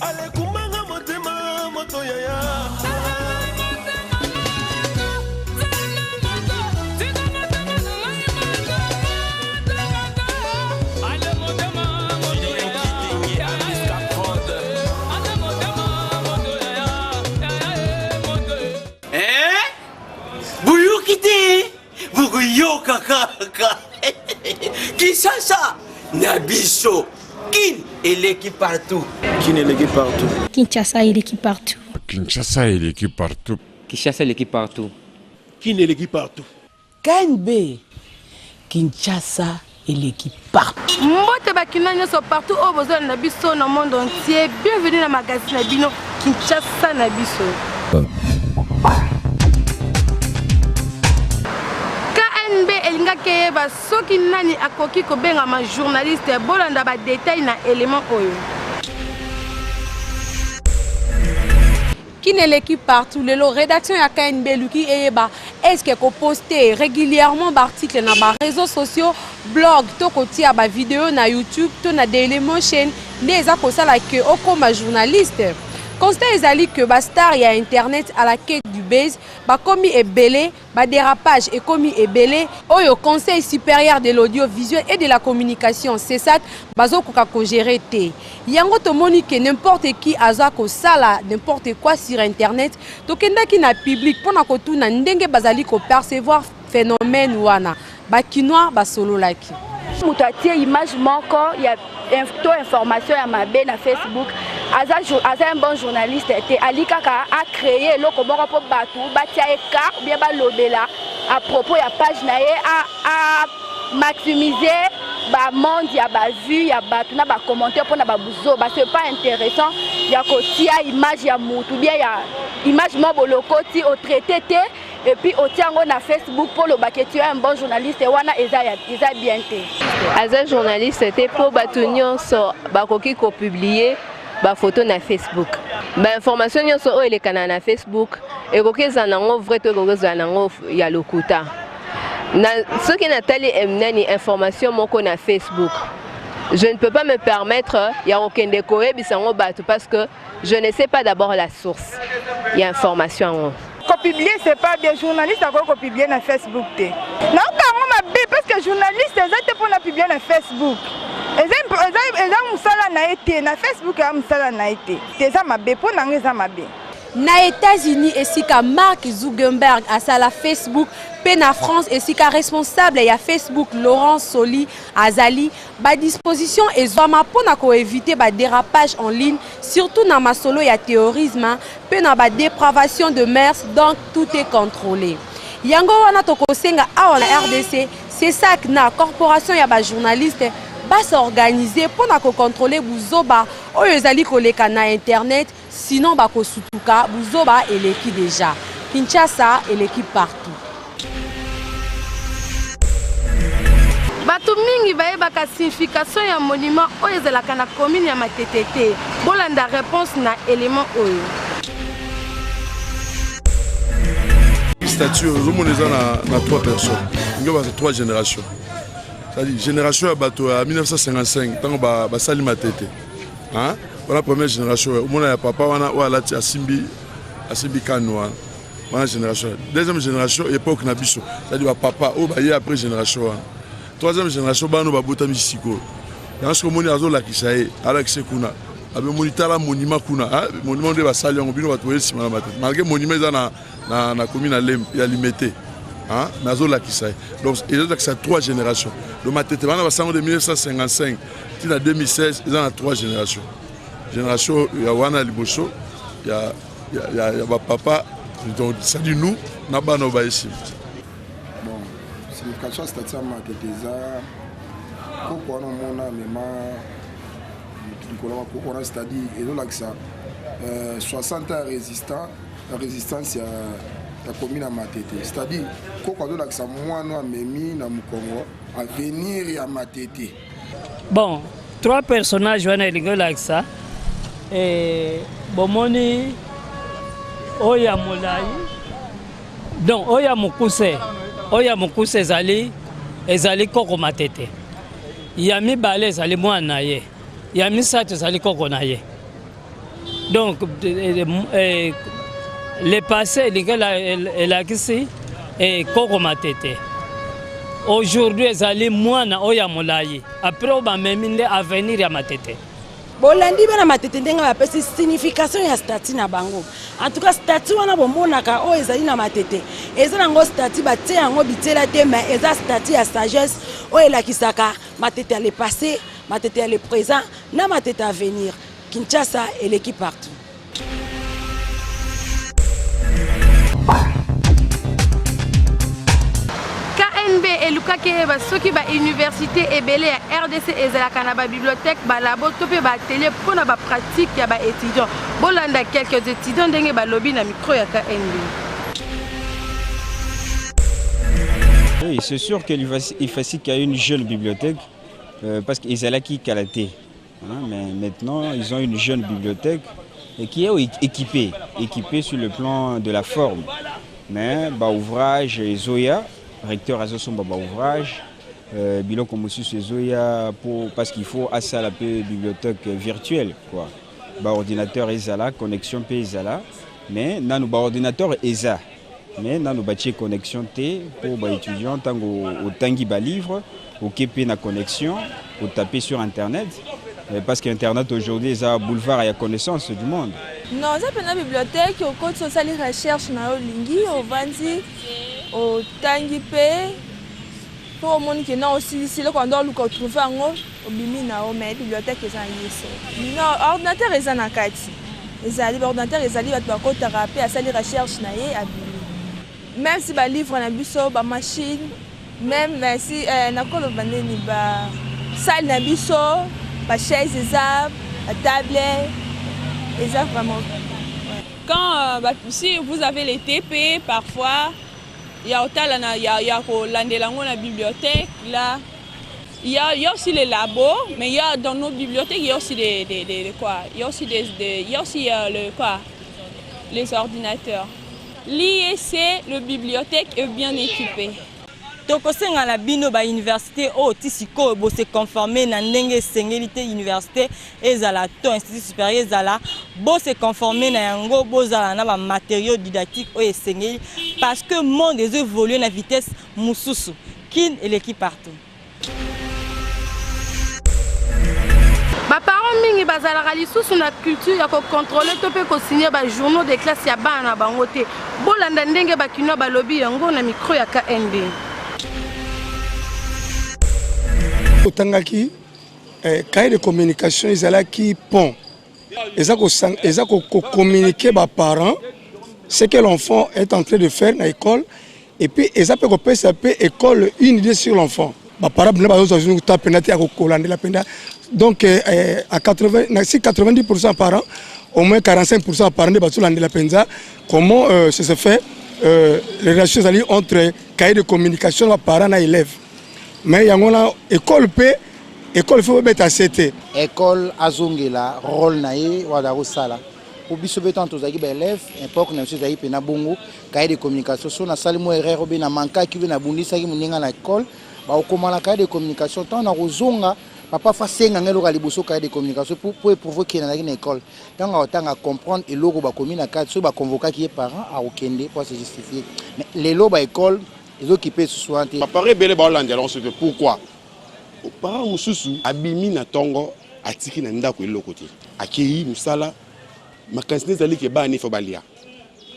Ale kumanga motema moto yaya. Yo kaka Kinshasa Nabiso Kin et l'équipe partout. Kin et l'équipe partout. Kinshasa et l'équipe partout. Kinshasa et l'équipe partout. Kinshasa et l'équipe partout. Kin et l'équipe partout. KNB Kinshasa et l'équipe partout. Mbote bakina nyoso partout au besoin na biso dans le monde entier. Bienvenue dans le magazine Nabino Kinshasa Nabiso. Elinga keba soki nani akoki kobenga ma journaliste bolanda ba détail na élément oyo. Qui n'est l'équipe partout le rédaction ya KNB Luki Eyeba est-ce que poster régulièrement d'articles na ba réseaux sociaux blog to kotia ba vidéo na YouTube to na Dailymotion les a ko sala que okoma journaliste. Constat ezali que ba star ya internet à la quête du buzz ba komi ebele ba dérapage et komi ebele oyo conseil supérieur de l'audiovisuel et de la communication c'est ça bazo koka ko gérer té yango to moni que n'importe qui aza ko sala n'importe quoi sur internet to kenda ki na public pona ko tuna ndenge bazali ko percevoir phénomène wana ba kinois ba solo laki mutu atie image moko ya to information ya mabe na Facebook aza un bon journaliste te alikaka a créer loko moko po batu batia eka bien ba lobela à propos ya page na ye a maximiser ba monde ya ba vue ya batu na ba commentaire pour na ba buzo ba c'est pas intéressant ya ko tia image ya mutu bien ya image mo bolokoti au traité te et puis au tiango na Facebook pour le baquet tu es un bon journaliste wana eza bien te aza journaliste te pour batu nyonso bakoki ko publier ba photo na Facebook ba information nyonso o elekana na Facebook e kokeza nango vrai to kokeza nango ya lokuta na ce qui natali emnani information moko na Facebook je ne peux pas me permettre ya okende koyebisango batu parce que je ne sais pas d'abord la source ya information publier c'est pas bien journaliste encore publier na Facebook te non quand ma bé parce que journaliste exactement pour la publier na Facebook eza musala na été na Facebook ya musala na été eza mabe pour nanga eza mabe na États-Unis esika Mark Zuckerberg asala Facebook pe na France esika responsable ya Facebook Laurent Soli azali ba disposition ezwama pona ko éviter ba dérapage en ligne surtout na masolo ya terrorisme pe na ba dépravation de mœurs donc tout est contrôlé yango wana to kosenga awa na RDC c'est ça que na corporation ya ba journaliste ba s'organiser pona ko contrôler buzoba oyo ezali koleka na internet sinon ba ko sutuka buzoba eleki déjà Kinshasa et l'équipe partout. Batu mingi bayebaka signification ya monument oyo ezalaka na commune ya Matete te bolanda réponse na élément oyo. Statue ozomona na 3 personnes. Ngo ba 3 générations. C'est-à-dire génération ya bato ya 1955 tango ba sali Matete. Hein? Voilà première génération. Omona ya papa wana o alati asimbi kanwa. Voilà génération. Deuxième génération époque na biso. C'est-à-dire ba papa o ba yé après génération. Troisième génération bano babota misiko. Dans ce moni azo la kisaye ala kisekuna. Abe monitala monument kuna, monument de basali yango bino batoye sima na Matete. Malgré monument za na commune ya limité. Hein? Mais azo la kisaye. Donc il y a que ça 3 générations. Le Matete bana basango de 1955 till à 2016, ils ont 3 générations. Génération ya wana liboso, ya ba papa donc ça dit nous na bana ba ici. Signification c'est-à-dire Matete za pourquoi on mona mema pourquoi c'est-à-dire et là que ça 60 ans résistance ya commune à Matete c'est-à-dire pourquoi là que ça moi no memi na Mukongo à venir ya Matete. Bon, 3 personnages wana lingo like ça et bomoni oya molai donc oya mukuse ezali koko Matete ya mibale ezali mwana ye ya misato ezali koko na ye Donc, le passé, elle a ici, et Koko Matete. Aujourd'hui, ils allaient moi na Oya Molaye. Après, on va même avenir à Matete. bolandi bana matete ndenga bapesi signification ya statut na bango. En tout cas statut wana bomonaka o ezali na matete. Eza nango statut batie yango bitela te mais eza statut ya sagesse o elakisaka matete à le passé, matete à le présent, na matete à venir. Kinshasa et l'équipe partout. KNB eluka keba soki ba université ebele ya RDC ezalaka na ba bibliothèque ba labo to pe ba atelier pour na ba pratique ya ba étudiants. Bolanda quelques étudiants ndenge ba lobby na micro ya KNB. Oui, c'est sûr qu'il faut qu'il y ait une jeune bibliothèque parce qu'ils allaient qui calaté. Mais maintenant, ils ont une jeune bibliothèque et qui est équipée sur le plan de la forme. Mais bah ouvrage Zoya recteur Azoson Baba ouvrage, bilan comme aussi chez Zoya parce qu'il faut assez à la bibliothèque virtuelle quoi. Bah ordinateur Ezala, connexion P Ezala, mais nan ba ordinateur Eza, mais nan ba connexion T pour ba étudiant tango au tangi ba livre, au KP na connexion, au taper sur internet. Parce qu'Internet aujourd'hui, c'est un boulevard à la connaissance du monde. Non, c'est une bibliothèque, au code social et recherche, au Vandi, au Tangipe, pour le monde qui est aussi ici, quand on doit trouver au Bimina, mais bibliothèque est en non, ordinateur est en Akati. Les ordinateurs, ils allaient à thérapie, à la recherche, même si les livres, on a vu ça, la machine, même si on a une salle, on a vu ça. La chaise, la tablette, vraiment. Quand si vous avez les TP, parfois, il y a la bibliothèque, là. Il y a aussi les labos, mais il y a dans nos bibliothèques, il y a aussi les ordinateurs. L'IEC, la bibliothèque est bien équipée. tokosenga la bino ba université o tisiko bo se conformer na ndenge sengélité université ezala to institut supérieur ezala bo se conformer na yango bozala na ba matériaux didactiques o esengeli parce que monde évolue na vitesse mususu kin et l'équipe partout. Ba parents mingi bazalaka lisusu na culture ya ko contrôler to pe ko signer ba journaux de classe ya bana bango te bolanda ndenge ba kino ba lobby yango na micro ya KNB. Otangaki cahier de communication ezalaki pont eza ko communiquer ba parents ce que l'enfant est en train de faire à l'école et puis eza peut kopesa pe école une idée sur l'enfant ba parents na bazo ta penate ya ko kolanda la penda donc à 90% parents au moins 45% parents de batulanda la penza comment ça se fait les relations entre cahier de communication ba parents et élèves. Mais il y a une école P, école faut mettre à CT. École azongela rôle nae wada sala. Pour biso betant tous les élèves, époque na aussi ayi na bongo, cahier de communication so na sali mo erreur be na manka ki na bundisa ki muninga na école, ba okomala cahier de communication tant na rozonga papa fa senga ngelo ka liboso cahier de communication pour provoquer na école. Tant à comprendre et logo ba commune na cadre so ba convoquer qui est parents à okende pour se justifier. Mais les lots ba école ils occupent ce soir. Pareil, belle balande, alors c'est pourquoi. Aux parents mususu abimi na tongo atiki na ndako ilo côté. Akei musala makansine zali ke ba ni fobalia.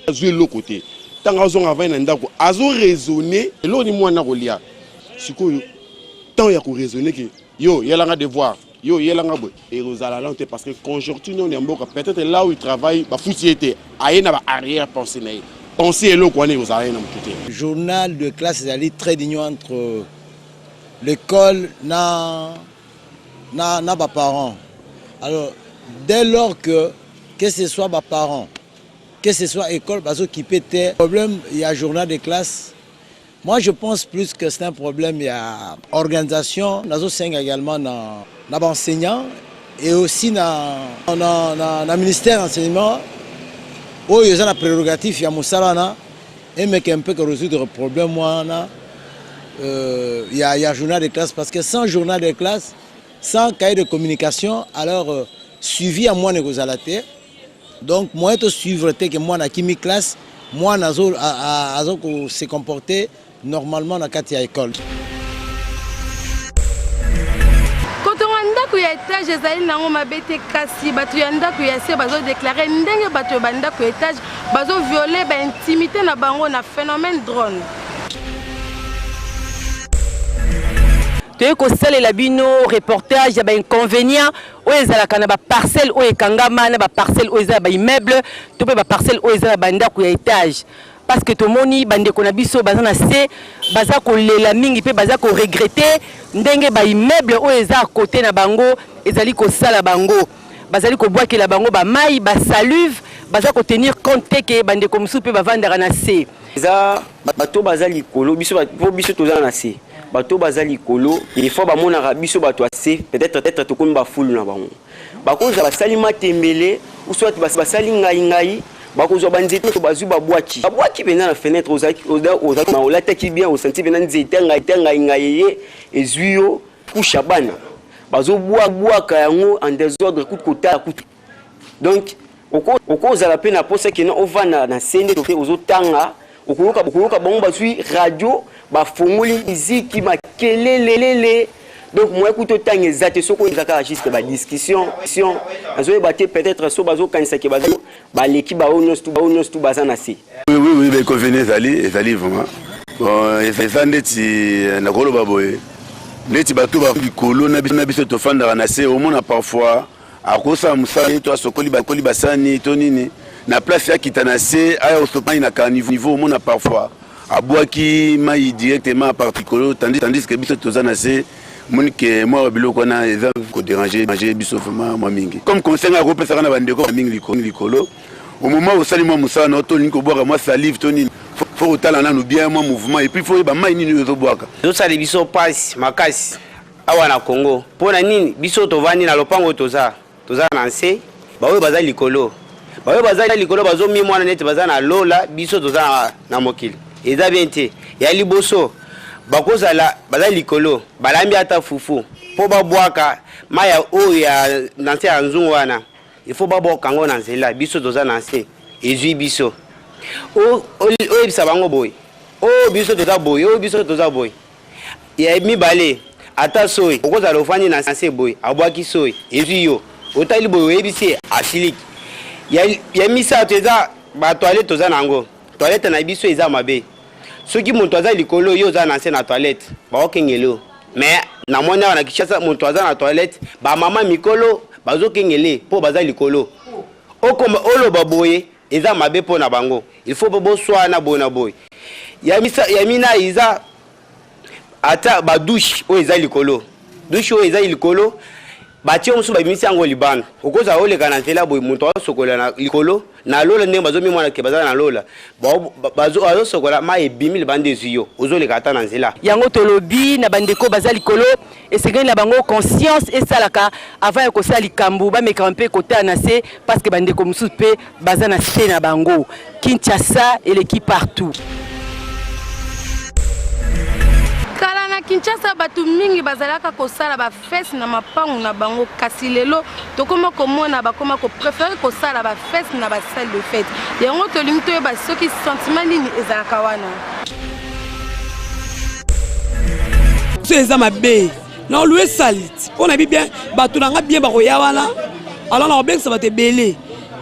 Azu ilo côté. Tanga zo ngava na ndako azo raisonner elo ni mwana kolia. Sikoyo tant ya ko raisonner que yo yelanga devoir. Yo yelanga bo et rozala lente parce que conjoncture on est mboka peut-être là où il travaille ba foutiété ayena ba arrière pensée na. Pensez le quoi vous avez le journal de classe est très d'union entre l'école na bas parents. Alors dès lors que ce soit bas parents, que ce soit école, parce qui peut être problème, il y a journal de classe. Moi je pense plus que c'est un problème, il y a organisation, nous avons également na enseignants et aussi na ministère d'enseignement. Oh, il y a un prérogatif, il y a Moussalana, et mais un peu que résoudre le problème, il y a journal de classe, parce que sans journal de classe, sans cahier de communication, alors suivi à moi négociateur, Donc moi to suivre que moi na kimi classe, moi nazo se comporter normalement na kati ya école. ndako ya étage ezali nango mabe te kasi bato ya ndako ya se bazodeklare ndenge bato ya ndako ya étage bazoviole baintimité na bango na phénomène drone. toye kosalela bino reportage ya bainconvénient oyo ezalaka na baparcelle oyo ekangama na baparcelle oyo eza ya baimmeuble to mpe baparcelle oyo eza na bandako ya étage. Parce que tout le monde bande na biso baza na se baza kolela mingi pe baza ko regretter ndenge ba immeuble o eza à côté na bango ezali ko sala bango bazali ko boaki la bango ba mai ba saluve baza ko tenir compte que bande ko musu pe bavandara na se eza bato bazali kolo biso toza na se bato bazali kolo il faut ba mona biso bato ase peut-être to komba fulu na bango bakoza basali matembele ou soit basali ngai bakozwa banzete to bazwi babwaki pena na fenêtre ozaki olataki bien osenti pena nzete ngai ezwio kusha bana bazobwaka yango en désordre kota donc okozala pe na posa kena ovanda na sende to ozotanga okoloka bango bazwi radio bafongoli miziki makelelelele. Donc moi écoute autant exact ce qu'on a juste ba discussion azoye baté peut-être so bazo kanisa ke bazo ba l'équipe ba onos tout bazana si oui ben convenez ali vraiment bon ezandeti na kolo baboye neti bato ba kolo na biso to fanda na se au monde parfois à kosa musala to sokoli basani to nini na place ya kitana se aya osopani na ka niveau au monde parfois abwaki mai directement particulier tandis que biso tozana se Monique moi biloko na eza ko déranger manger biso vraiment moi mingi comme conseil à repérer na bandeko mingi likolo au moment où sali moi musala na to linko boka moi salive to nini faut otala na no bien moi mouvement et puis faut ba mai nini yo boka zo sali biso passe makasi awa na Congo pona nini biso to vani na lopango toza na nse bawe bazali likolo bazo mi mwana net bazana lola biso toza na mokili eza bien te ya liboso bakozala bazali likolo balambi ata fufu po babwaka maya oyo ya nanse ya nzungu wana il faut baboka ngo na nzela biso toza na nse ezwi biso o ebisa bango boy o biso toza boy ya mibale ata soy okozala ofani na nse boy abwaki soy ezwi yo otali boy ebisi asiliki ya misato eza ba toilette toza nango toilette na biso eza mabe soki moto aza likolo yo za na nse na toilette baokengelo mais na mwana wana Kinshasa moto aza na toilette ba mama mikolo bazokengele po baza likolo okoma oloba boye eza mabe po na bango il faut bo swana bona boy ya mina iza ata ba douche o eza likolo bati omusu babimisi yango libana okoza oleka na nzela boye moto asokola na likolo na lola ndenge bazomi mwana ke bazala na lola bazosokola ma ebimi libanda ezuyo ozoleka ata na nzela yango tolobi na bandeko baza likolo esengeli na bango conscience esalaka avant ekosala likambo bameka mpe kota na se parce que bandeko mosusu mpe baza na se na bango. Kinshasa eleki partout. Kala na Kinshasa batu mingi bazalaka kosala ba fesse na mapangu na bango kasi lelo tokoma komona bakoma ko préférer kosala ba fesse na ba salle de fête yango tolingi toyeba soki sentiment nini ezalaka wana so eza mabe na loué salit on a bien batu nanga bien bakoya wana alors na obengisa bato ebele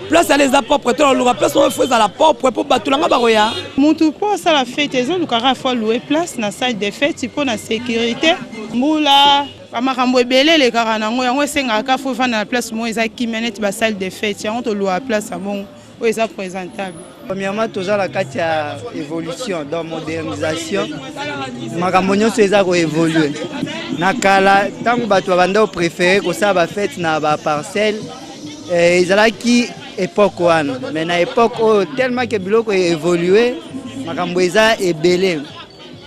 place à les propres to la place on fait à la propre pour batulanga baroya muntu po ça la fête ils ont le carré fois louer place na salle de fête pour la sécurité mbula amakambo ebele le carré nango yango senga ka faut na place mo ezaki menete ba salle de fête yango to louer place bon o eza présentable. Premièrement toza la kati ya évolution dans modernisation makambo nyonso eza ko évoluer na kala tango bato banda préférer ko ça ba fête na ba parcelle ezalaki époque wana mais na époque tellement que biloko évolué makambo eza ebele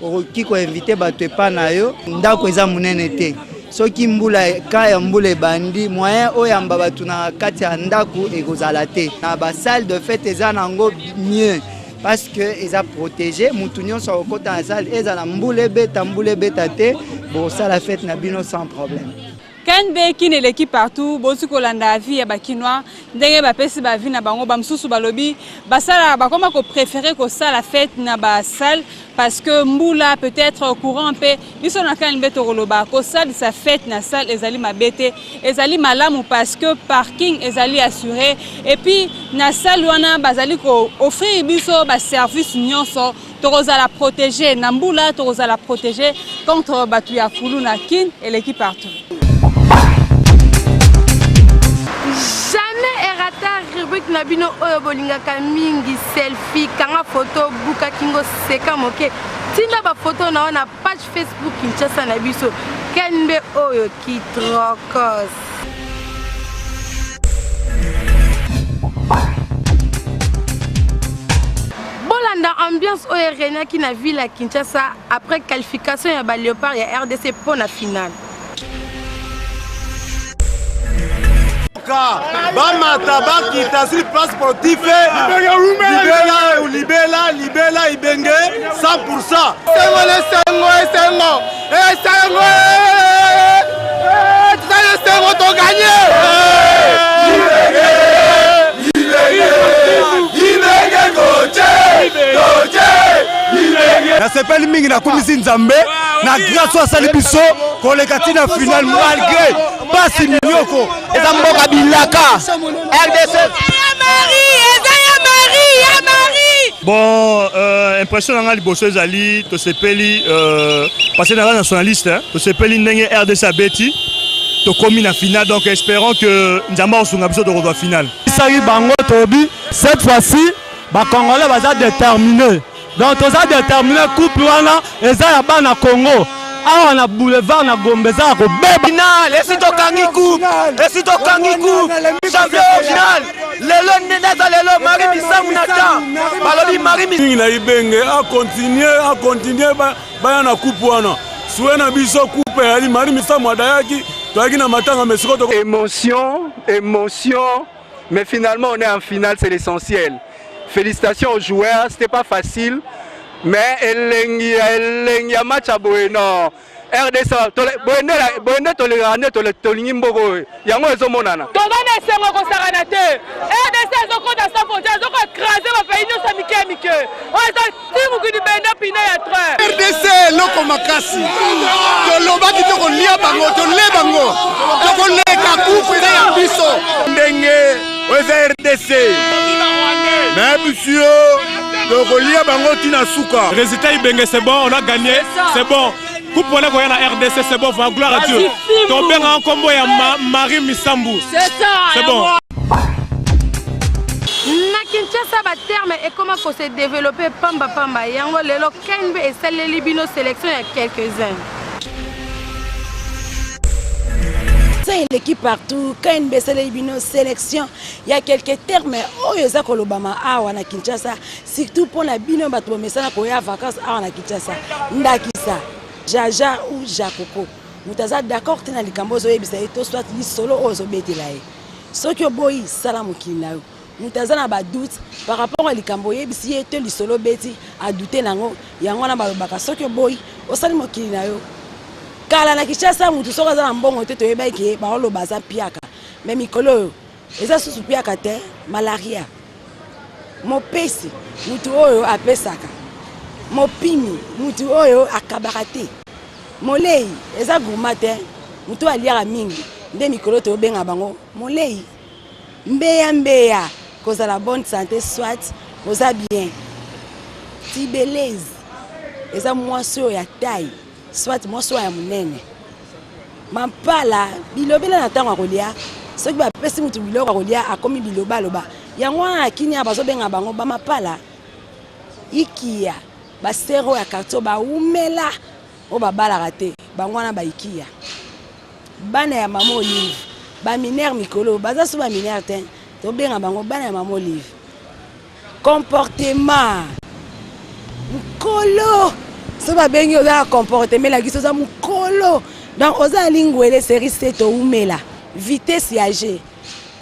okoki ko inviter bato epa na yo ndako eza munene te soki mbula ka ya mbula ebandi moyen oyamba bato na kati ya ndako ekozala te na ba salle de fête eza nango mieux parce que eza protégé mutu nyonso akokota na salle ezala mbula ebeta te bosala fête na bino sans problème. KNB qui n'est l'équipe partout, bosu kolanda vie ya bakinois, ndenge ba pesi ba vie na bango ba msusu balobi, basala ba koma ko préférer ko ça la fête na ba salle parce que mbula peut-être courant peu, biso na KNB to koloba ko ça sa fête na salle ezali mabete, ezali malamu parce que parking ezali assuré et puis na salle wana bazali ko offrir biso ba service nyonso. Toroza la protéger, Nambula, Toroza la protéger contre Batuya Foulou Nakin et l'équipe partout. Jamais errata rubrique Nabino Oyobolinga Kamingi selfie, kanga photo, buka kingo seka moke. Tinda ba photo na wana page Facebook Kinshasa na biso. KNB Oyo ki trokos. Bolanda ambiance oyo Rena qui na ville à Kinshasa après qualification ya ba Léopard ya RDC pour la finale. Bamata bakita sur place sportif libela ibenge 100%. Sengo gagné. Na sepeli mingi na komisi nzambe na grâce à Salibiso koleka tina finale malgré pas minyoko eza mboka bilaka RDC bon impression nga liboso ezali to sepeli parce que na nationaliste to sepeli ndenge RDC abeti to komi na finale donc espérons que nzamba osunga biso to ko finale isaki bango tobi cette fois-ci ba Congolais baza déterminé. Donc tous a déterminé couple wana eza ya bana Congo. Awa na boulevard na Gombe za ko beba. Final, esito kangi coupe. Esito kangi coupe. Champion final. Lelo nenda lelo Mari Misamu nata. Balobi Mari Misamu na ibenge a continuer ba na coupe wana. Suena biso coupe ali Mari Misamu adayaki. Toaki na matanga mesiko to émotion mais finalement on est en finale, c'est l'essentiel. Félicitations aux joueurs, c'était pas facile, mais il y a match à Bueno. RDC, Bueno tolérane tolingi mboko. Yango ezomonana. Tobana sengo ko saranate. RDC ezoko da sa frontière, ezoko écraser ba pays no samike mike. On est timu ki di benda pina ya 3. RDC loko makasi. Toloba ki to ko lia bango, to le bango. To ko le ka coupe ya biso. Ndenge oza RDC. Mais monsieur, donc on lia bango tina souka. Résultat ibenge c'est bon, on a gagné, c'est bon. Coupe on a gagné la RDC, c'est bon, gloire à Dieu. Tombé en combo ya Mari Misambu. C'est ça. C'est bon. Na Kinshasa ba terme et comment faut se développer pamba yango lelo KNB et celle libino sélection il y a quelques-uns. C'est l'équipe partout, KNB Libino sélection, il y a quelques termes oyo kolobama awa na Kinshasa, surtout pour la bino bato mesana ko ya vacances awa na Kinshasa. Ndakisa, Jaja ou Jakoko. Mutaza d'accord tena likambo zo yebisa eto soit li solo ozo betela e. Soki boyi salamu kinayo. Mutaza na ba doute par rapport à likambo yebisi eto li solo beti a douter nango yango na balobaka soki boyi osali mokili nayo. Kala na Kinshasa mutu soka za mbongo te to yeba ke ba lo baza piaka mais mikolo eza susu piaka te malaria mopesi mutu oyo apesaka mopimi mutu oyo akabarate molei eza guma te mutu aliaka mingi nde mikolo to benga bango molei mbeya kozala bonne santé soit oza bien tibeleze eza mwaso ya taille soit moso ya munene mampala bilobela na tango akolia soki ba pesi mutu biloko akolia akomi biloba loba yango wana kini abazo benga bango ba mapala ikia ba sero ya karto ba umela o ba balaka te bango wana ba ikia bana ya mama Olive ba minere mikolo baza so ba minere te to benga bango bana ya mama Olive comportement mkolo so ba bengi oza comportement la giso za mukolo donc oza lingwele série seto umela vitesse yage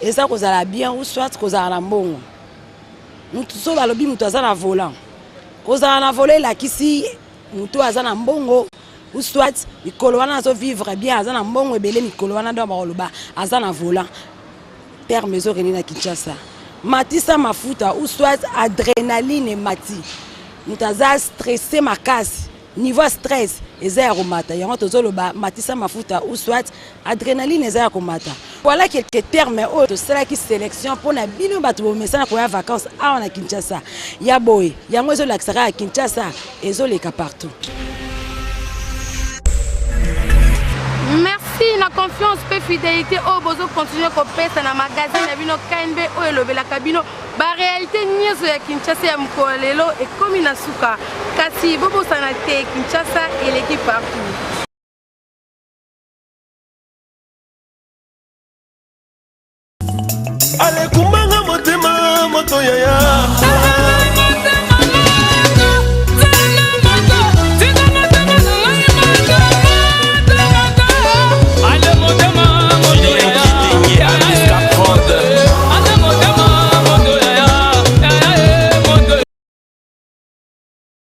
eza kozala bien ou soit kozala na mbongo mutu so balobi mutu aza na volant kozala na voler la kisi mutu aza na mbongo ou soit mikolo wana azo vivre bien aza na mbongo ebele mikolo wana ndo bakoloba aza na volant terme ezokende na Kinshasa matisa mafuta ou soit adrénaline mati moto aza stressé makasi niveau stress eza ya komata yango tozoloba matisa mafuta ou soit adrénaline eza ya komata. Voilà quelques termes oyo tosalaki sélection mpona bino bato bomesana koya vacances awa na Kinshasa ya boye yango ezolakisaka ya Kinshasa ezoleka partout. Merci na confiance pe fidélité au bozo continuer ko pesa na magazine ya bino KNB oyo elobelaka bino ba réalité nyonso ya Kinshasa ya mokolo lelo ekomi na suka kasi bobosana te Kinshasa eleki partout. Ale kumbanga motema moto yaya